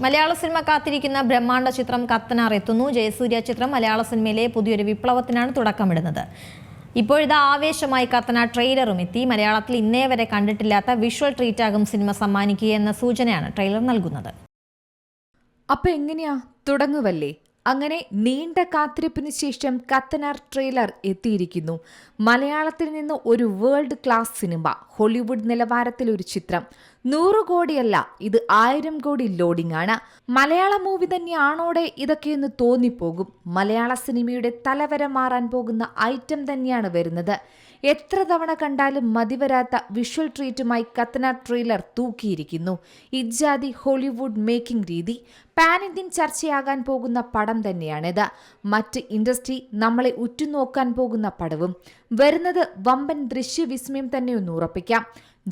മലയാള cinema കാത്തിരിക്കുന്ന ബ്രഹ്മാണ്ഡ ചിത്രം കത്തനാർ എത്തുന്നു. ജയസൂര്യ ചിത്രം മലയാള സിനിമയിലെ പുതിയൊരു വിപ്ലവത്തിനാണ് തുടക്കമിടുന്നത്. ഇപ്പോഴിതാ ആവേശമായി കത്തനാർ ട്രെയിലറും എത്തി. മലയാളത്തിൽ ഇന്നേ വരെ കണ്ടിട്ടില്ലാത്ത വിഷ്വൽ ട്രീറ്റാകും സിനിമ സമ്മാനിക്കുക എന്ന സൂചനയാണ് ട്രെയിലർ നൽകുന്നത്. അപ്പൊ എങ്ങനെയാ, തുടങ്ങുവല്ലേ? അങ്ങനെ നീണ്ട കാത്തിരിപ്പിന് ശേഷം കത്തനാർ ട്രെയിലർ എത്തിയിരിക്കുന്നു. മലയാളത്തിൽ നിന്ന് ഒരു വേൾഡ് ക്ലാസ് സിനിമ, ഹോളിവുഡ് നിലവാരത്തിൽ ഒരു ചിത്രം. 100 കോടിയല്ല, ഇത് 1000 കോടി ലോഡിംഗ് ആണ്. മലയാള മൂവി തന്നെയാണോടെ ഇതൊക്കെയൊന്ന് തോന്നിപ്പോകും. മലയാള സിനിമയുടെ തലവര മാറാൻ പോകുന്ന ഐറ്റം തന്നെയാണ് വരുന്നത്. എത്ര തവണ കണ്ടാലും മതിവരാത്ത വിഷ്വൽ ട്രീറ്റുമായി കത്തനാർ ട്രെയിലർ തൂക്കിയിരിക്കുന്നു. ഇജാതി ഹോളിവുഡ് മേക്കിംഗ് രീതി പാൻ ഇന്ത്യൻ ചർച്ചയാകാൻ പോകുന്ന പടം തന്നെയാണിത്. മറ്റ് ഇൻഡസ്ട്രി നമ്മളെ ഉറ്റുനോക്കാൻ പോകുന്ന പടവും. വരുന്നത് വമ്പൻ ദൃശ്യവിസ്മയം തന്നെ ഒന്ന് ഉറപ്പിക്കാം.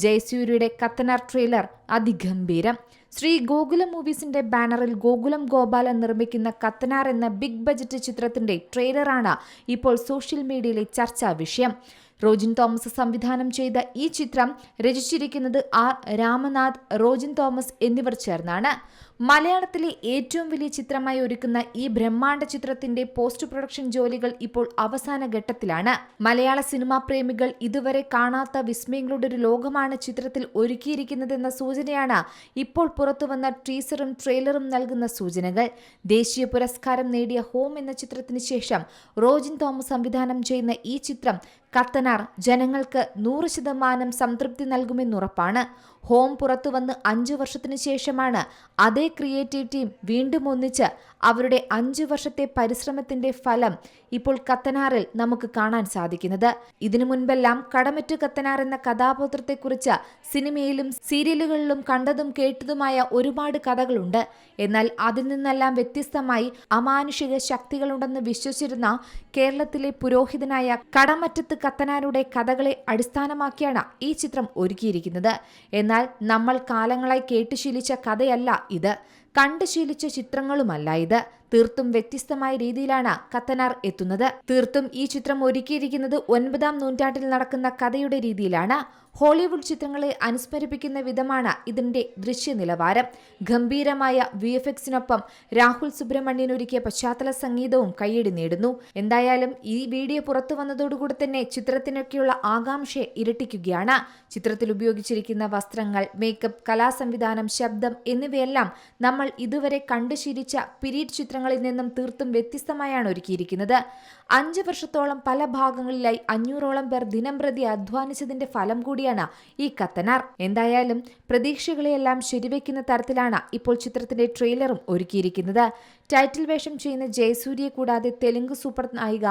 ജയസൂര്യയുടെ കത്തനാർ ട്രെയിലർ അതിഗംഭീരം. ശ്രീ ഗോകുലം മൂവീസിന്റെ ബാനറിൽ ഗോകുലം ഗോപാലൻ നിർമ്മിക്കുന്ന കത്തനാർ എന്ന ബിഗ് ബജറ്റ് ചിത്രത്തിന്റെ ട്രെയിലറാണ് ഇപ്പോൾ സോഷ്യൽ മീഡിയയിലെ ചർച്ചാ വിഷയം. റോജിൻ തോമസ് സംവിധാനം ചെയ്ത ഈ ചിത്രം രചിച്ചിരിക്കുന്നത് ആർ രാമനാഥ്, റോജിൻ തോമസ് എന്നിവർ ചേർന്നാണ്. മലയാളത്തിലെ ഏറ്റവും വലിയ ചിത്രമായി ഒരുക്കുന്ന ഈ ബ്രഹ്മാണ്ഡ ചിത്രത്തിന്റെ പോസ്റ്റ് പ്രൊഡക്ഷൻ ജോലികൾ ഇപ്പോൾ അവസാന ഘട്ടത്തിലാണ്. മലയാള സിനിമാ പ്രേമികൾ ഇതുവരെ കാണാത്ത വിസ്മയങ്ങളുടെ ഒരു ലോകമാണ് ചിത്രത്തിൽ ഒരുക്കിയിരിക്കുന്നതെന്ന സൂചനയാണ് ഇപ്പോൾ പുറത്തുവന്ന ടീസറും ട്രെയിലറും നൽകുന്ന സൂചനകൾ. ദേശീയ പുരസ്കാരം നേടിയ ഹോം എന്ന ചിത്രത്തിന് ശേഷം റോജിൻ തോമസ് സംവിധാനം ചെയ്യുന്ന ഈ ചിത്രം കത്തനാർ ജനങ്ങൾക്ക് 100% സംതൃപ്തി നൽകുമെന്നുറപ്പാണ്. ഹോം പുറത്തുവന്ന് 5 വർഷത്തിനു ശേഷമാണ് അതേ ക്രിയേറ്റീവ് ടീം വീണ്ടും ഒന്നിച്ച് അവരുടെ 5 വർഷത്തെ പരിശ്രമത്തിന്റെ ഫലം ഇപ്പോൾ കത്തനാറിൽ നമുക്ക് കാണാൻ സാധിക്കുന്നത്. ഇതിനു മുൻപെല്ലാം കടമറ്റു കത്തനാർ എന്ന കഥാപാത്രത്തെക്കുറിച്ച് സിനിമയിലും സീരിയലുകളിലും കണ്ടതും കേട്ടതുമായ ഒരുപാട് കഥകളുണ്ട്. എന്നാൽ അതിൽ നിന്നെല്ലാം വ്യത്യസ്തമായി അമാനുഷിക ശക്തികളുണ്ടെന്ന് വിശ്വസിച്ചിരുന്ന കേരളത്തിലെ പുരോഹിതനായ കടമറ്റത്ത് കത്തനാരുടെ കഥകളെ അടിസ്ഥാനമാക്കിയാണ് ഈ ചിത്രം ഒരുക്കിയിരിക്കുന്നത്. എന്നാൽ നമ്മൾ കാലങ്ങളായി കേട്ടുശീലിച്ച കഥയല്ല ഇത്, കണ്ടു ശീലിച്ച ചിത്രങ്ങളുമല്ല ഇത്. തീർത്തും വ്യത്യസ്തമായ രീതിയിലാണ് കത്തനാർ എത്തുന്നത്. തീർത്തും ഈ ചിത്രം ഒരുക്കിയിരിക്കുന്നത് 9ാം നൂറ്റാണ്ടിൽ നടക്കുന്ന കഥയുടെ രീതിയിലാണ്. ഹോളിവുഡ് ചിത്രങ്ങളെ അനുസ്മരിപ്പിക്കുന്ന വിധമാണ് ഇതിന്റെ ദൃശ്യ നിലവാരം. ഗംഭീരമായ VFXനൊപ്പം രാഹുൽ സുബ്രഹ്മണ്യൻ ഒരുക്കിയ പശ്ചാത്തല സംഗീതവും കയ്യടി നേടുന്നു. എന്തായാലും ഈ വീഡിയോ പുറത്തു വന്നതോടുകൂടി തന്നെ ചിത്രത്തിനൊക്കെയുള്ള ആകാംക്ഷ ഇരട്ടിക്കുകയാണ്. ചിത്രത്തിൽ ഉപയോഗിച്ചിരിക്കുന്ന വസ്ത്രങ്ങൾ, മേക്കപ്പ്, കലാസംവിധാനം, ശബ്ദം എന്നിവയെല്ലാം നമ്മൾ ഇതുവരെ കണ്ടുശീലിച്ച പീരീഡ് ചിത്രങ്ങളിൽ നിന്നും തീർത്തും വ്യത്യസ്തമായാണ് ഒരുക്കിയിരിക്കുന്നത്. 5 വർഷത്തോളം പല ഭാഗങ്ങളിലായി 500ഓളം പേർ ദിനംപ്രതി അധ്വാനിച്ചതിന്റെ ഫലം കൂടിയാണ് ഈ കത്തനാർ. എന്തായാലും പ്രതീക്ഷകളെയെല്ലാം ശരിവെക്കുന്ന തരത്തിലാണ് ഇപ്പോൾ ചിത്രത്തിന്റെ ട്രെയിലറും ഒരുക്കിയിരിക്കുന്നത്. ടൈറ്റിൽ വേഷം ചെയ്യുന്ന ജയസൂര്യയെ കൂടാതെ തെലുങ്ക് സൂപ്പർ നായിക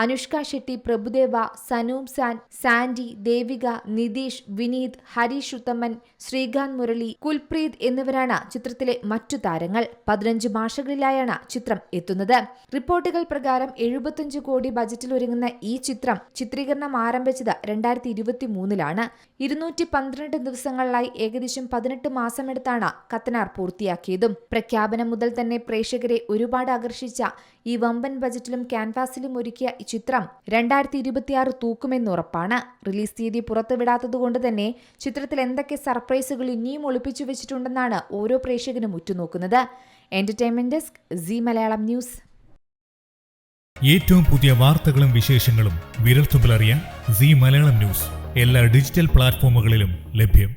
അനുഷ്ക ഷെട്ടി, പ്രഭുദേവ, സനൂപ് സാൻ, സാൻഡി, ദേവിക, നിതീഷ്, വിനീത്, ഹരീഷ് ഉത്തമൻ, ശ്രീകാന്ത് മുരളി, കുൽപ്രീത് എന്നിവരാണ് ചിത്രത്തിലെ മറ്റു താരങ്ങൾ. 15 ഭാഷകളിലായാണ് ചിത്രം എത്തുന്നത്. റിപ്പോർട്ടുകൾ പ്രകാരം 75 കോടി ബജറ്റിൽ ഒരുങ്ങുന്ന ഈ ചിത്രം ചിത്രീകരണം ആരംഭിച്ചത് 2023-ലാണ്. 212 ദിവസങ്ങളിലായി ഏകദേശം 18 മാസമെടുത്താണ് കത്തനാർ പൂർത്തിയാക്കിയതും. പ്രഖ്യാപനം മുതൽ തന്നെ പ്രേക്ഷകരെ ഒരുപാട് ആകർഷിച്ച ഈ വമ്പൻ ബജറ്റിലും ക്യാൻവാസിലും ഒരുക്കിയ ഈ ചിത്രം 2026 തൂക്കുമെന്നുറപ്പാണ്. റിലീസ് തീയതി പുറത്തുവിടാത്തതുകൊണ്ട് തന്നെ ചിത്രത്തിൽ എന്തൊക്കെ സർപ്രൈസുകൾ ഇനിയും ഒളിപ്പിച്ചു വെച്ചിട്ടുണ്ടെന്നാണ് ഓരോ പ്രേക്ഷകനും ഉറ്റുനോക്കുന്നത്. Entertainment desk, C Malayalam news. ഏറ്റവും പുതിയ വാർത്തകളും വിശേഷങ്ങളും വിരൽത്തുമ്പിലറിയാൻ സി മലയാളം ന്യൂസ് എല്ലാ ഡിജിറ്റൽ പ്ലാറ്റ്ഫോമുകളിലും ലഭ്യം.